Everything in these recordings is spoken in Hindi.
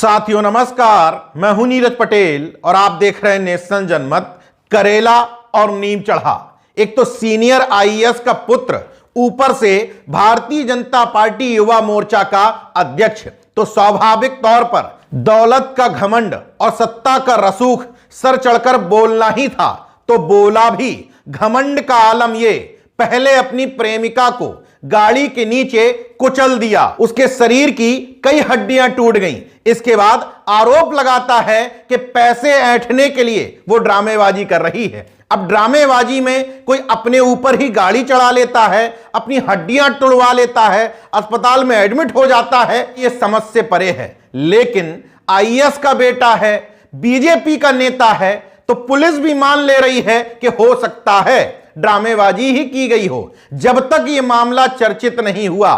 साथियों नमस्कार, मैं हूं नीरज पटेल और आप देख रहे हैं नेशनल जनमत। करेला और नीम चढ़ा। एक तो सीनियर आईएएस का पुत्र, ऊपर से भारतीय जनता पार्टी युवा मोर्चा का अध्यक्ष, तो स्वाभाविक तौर पर दौलत का घमंड और सत्ता का रसूख सर चढ़कर बोलना ही था। तो बोला भी। घमंड का आलम ये, पहले अपनी प्रेमिका को गाड़ी के नीचे कुचल दिया, उसके शरीर की कई हड्डियां टूट गईं। इसके बाद आरोप लगाता है कि पैसे ऐंठने के लिए वो ड्रामेबाजी कर रही है। अब ड्रामेबाजी में कोई अपने ऊपर ही गाड़ी चढ़ा लेता है, अपनी हड्डियां तोड़वा लेता है, अस्पताल में एडमिट हो जाता है, ये समझ से परे है। लेकिन आईएएस का बेटा है, बीजेपी का नेता है, तो पुलिस भी मान ले रही है कि हो सकता है ड्रामेबाजी ही की गई हो। जब तक यह मामला चर्चित नहीं हुआ,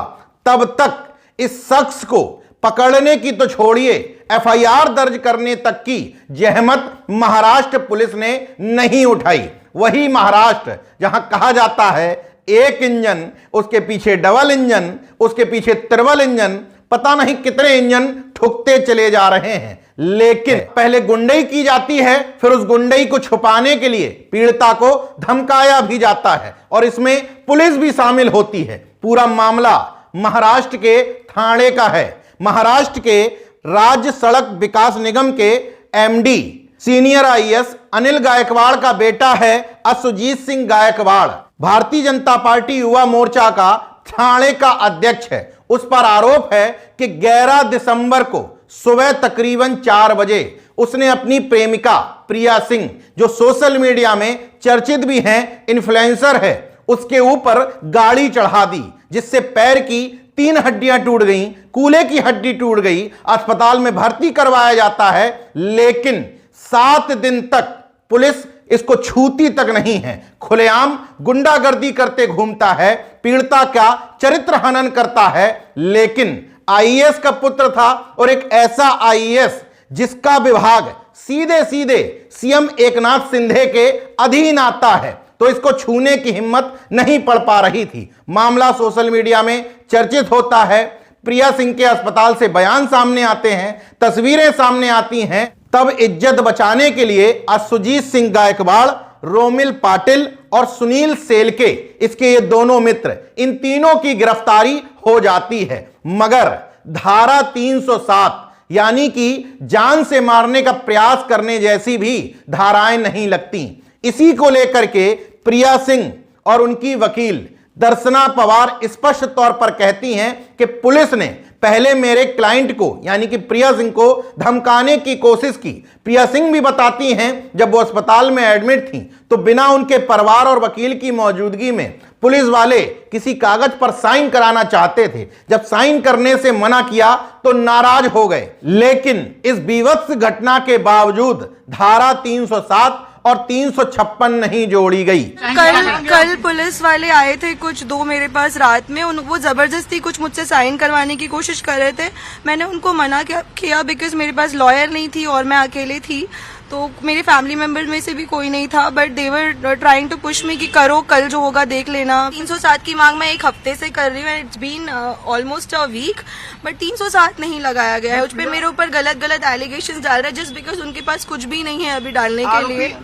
तब तक इस शख्स को पकड़ने की तो छोड़िए, एफआईआर दर्ज करने तक की जहमत महाराष्ट्र पुलिस ने नहीं उठाई। वही महाराष्ट्र जहां कहा जाता है एक इंजन, उसके पीछे डबल इंजन, उसके पीछे ट्रिपल इंजन, पता नहीं कितने इंजन ठुकते चले जा रहे हैं। लेकिन पहले गुंडई की जाती है, फिर उस गुंडई को छुपाने के लिए पीड़िता को धमकाया भी जाता है और इसमें पुलिस भी शामिल होती है। पूरा मामला महाराष्ट्र के ठाणे का है। महाराष्ट्र के राज्य सड़क विकास निगम के MD senior IAS Anil Gaikwad का बेटा है असुजीत सिंह गायकवाड़। भारतीय जनता पार्टी युवा मोर्चा का ठाणे का अध्यक्ष है। उस पर आरोप है कि 11 दिसंबर को सुबह तकरीबन 4 बजे उसने अपनी प्रेमिका प्रिया सिंह, जो सोशल मीडिया में चर्चित भी हैं, इन्फ्लुएंसर है, उसके ऊपर गाड़ी चढ़ा दी, जिससे पैर की 3 हड्डियां टूट गईं, कूल्हे की हड्डी टूट गई, अस्पताल में भर्ती करवाया जाता है। लेकिन 7 दिन तक पुलिस इसको छूती तक नहीं है। खुलेआम गुंडागर्दी करते घूमता है, पीड़िता का चरित्र हनन करता है। लेकिन आईएएस का पुत्र था और एक ऐसा आईएएस जिसका विभाग सीधे सीधे सीएम एकनाथ शिंदे के अधीन आता है, तो इसको छूने की हिम्मत नहीं पड़ पा रही थी। मामला सोशल मीडिया में चर्चित होता है। प्रिया सिंह के अस्पताल से बयान सामने आते हैं, तस्वीरें सामने आती हैं। तब इज्जत बचाने के लिए असुजीत सिंह गायकवाड़, रोमिल पाटिल और सुनील सेलके, इसके ये दोनों मित्र, इन तीनों की गिरफ्तारी हो जाती है। मगर धारा 307 यानी कि जान से मारने का प्रयास करने जैसी भी धाराएं नहीं लगती। इसी को लेकर के प्रिया सिंह और उनकी वकील दर्शना पवार स्पष्ट तौर पर कहती हैं कि पुलिस ने पहले मेरे क्लाइंट को यानी कि प्रिया सिंह को धमकाने की कोशिश की। प्रिया सिंह भी बताती हैं जब वो अस्पताल में एडमिट थी तो बिना उनके परिवार और वकील की मौजूदगी में पुलिस वाले किसी कागज पर साइन कराना चाहते थे। जब साइन करने से मना किया तो नाराज हो गए। लेकिन इस बीभत्स घटना के बावजूद धारा 307 और 356 नहीं जोड़ी गई। कल पुलिस वाले आए थे कुछ 2 मेरे पास रात में, वो जबरदस्ती कुछ मुझसे साइन करवाने की कोशिश कर रहे थे। मैंने उनको मना किया बिकॉज मेरे पास लॉयर नहीं थी और मैं अकेले थी, तो मेरे फैमिली मेंबर में से भी कोई नहीं था। But they were trying to push me कि करो, कल जो होगा देख लेना। 307 की मांग मैं 1 हफ्ते से कर रही हूँ, it's been almost a week, but 307 नहीं लगाया गया है। उस पर मेरे ऊपर गलत एलिगेशन डाल रहे हैं जस्ट बिकॉज उनके पास कुछ भी नहीं है अभी डालने के लिए।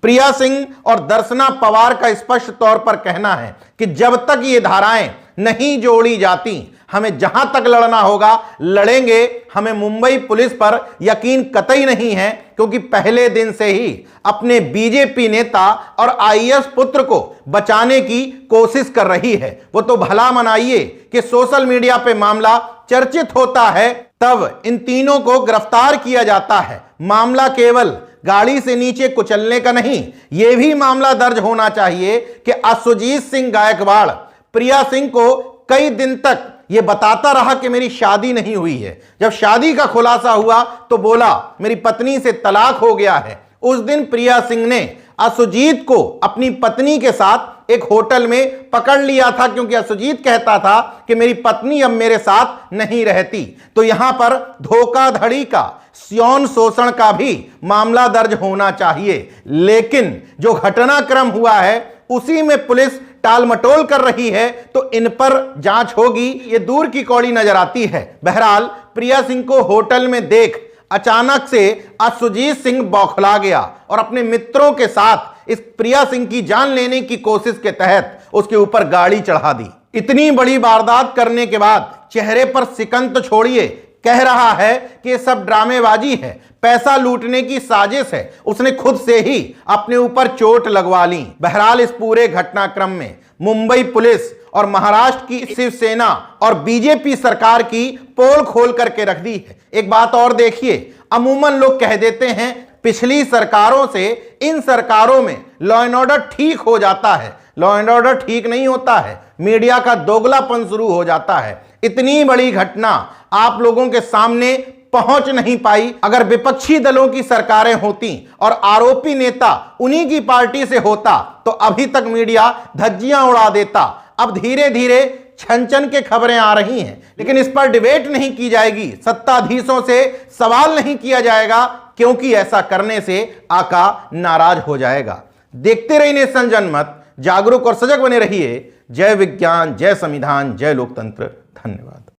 प्रिया सिंह और दर्शना पवार का स्पष्ट तौर पर कहना है कि जब तक ये धाराएं नहीं जोड़ी जाती, हमें जहां तक लड़ना होगा लड़ेंगे। हमें मुंबई पुलिस पर यकीन कतई नहीं है, क्योंकि पहले दिन से ही अपने बीजेपी नेता और आईएएस पुत्र को बचाने की कोशिश कर रही है। वो तो भला मनाइए कि सोशल मीडिया पे मामला चर्चित होता है, तब इन तीनों को गिरफ्तार किया जाता है। मामला केवल गाड़ी से नीचे कुचलने का नहीं, यह भी मामला दर्ज होना चाहिए कि असुजीत सिंह गायकवाड़ प्रिया सिंह को कई दिन तक यह बताता रहा कि मेरी शादी नहीं हुई है। जब शादी का खुलासा हुआ तो बोला मेरी पत्नी से तलाक हो गया है। उस दिन प्रिया सिंह ने असुजीत को अपनी पत्नी के साथ एक होटल में पकड़ लिया था, क्योंकि असुजीत कहता था कि मेरी पत्नी अब मेरे साथ नहीं रहती। तो यहां पर धोखाधड़ी का, यौन शोषण का भी मामला दर्ज होना चाहिए। लेकिन जो घटनाक्रम हुआ है उसी में पुलिस टाल मटोल कर रही है, तो इन पर जांच होगी, ये दूर की कौड़ी नजर आती है। बहरहाल प्रिया सिंह को होटल में देख अचानक से सुजीत सिंह बौखला गया और अपने मित्रों के साथ इस प्रिया सिंह की जान लेने की कोशिश के तहत उसके ऊपर गाड़ी चढ़ा दी। इतनी बड़ी वारदात करने के बाद चेहरे पर सिकन तो छोड़िए, कह रहा है कि ये सब ड्रामेबाजी है, पैसा लूटने की साजिश है। उसने खुद से ही अपने ऊपर चोट लगवा ली। बहरहाल इस पूरे घटनाक्रम में मुंबई पुलिस और महाराष्ट्र की शिवसेना और बीजेपी सरकार की पोल खोल करके रख दी है। एक बात और देखिए, अमूमन लोग कह देते हैं पिछली सरकारों से इन सरकारों में लॉ एंड ऑर्डर ठीक हो जाता है। लॉ एंड ऑर्डर ठीक नहीं होता है, मीडिया का दोगलापन शुरू हो जाता है। इतनी बड़ी घटना आप लोगों के सामने पहुंच नहीं पाई। अगर विपक्षी दलों की सरकारें होती और आरोपी नेता उन्हीं की पार्टी से होता तो अभी तक मीडिया धज्जियां उड़ा देता। अब धीरे धीरे छन के खबरें आ रही हैं, लेकिन इस पर डिबेट नहीं की जाएगी, सत्ताधीशों से सवाल नहीं किया जाएगा, क्योंकि ऐसा करने से आका नाराज हो जाएगा। देखते रहिए नेशन जनमत, जागरूक और सजग बने रहिए। जय विज्ञान, जय संविधान, जय लोकतंत्र। धन्यवाद।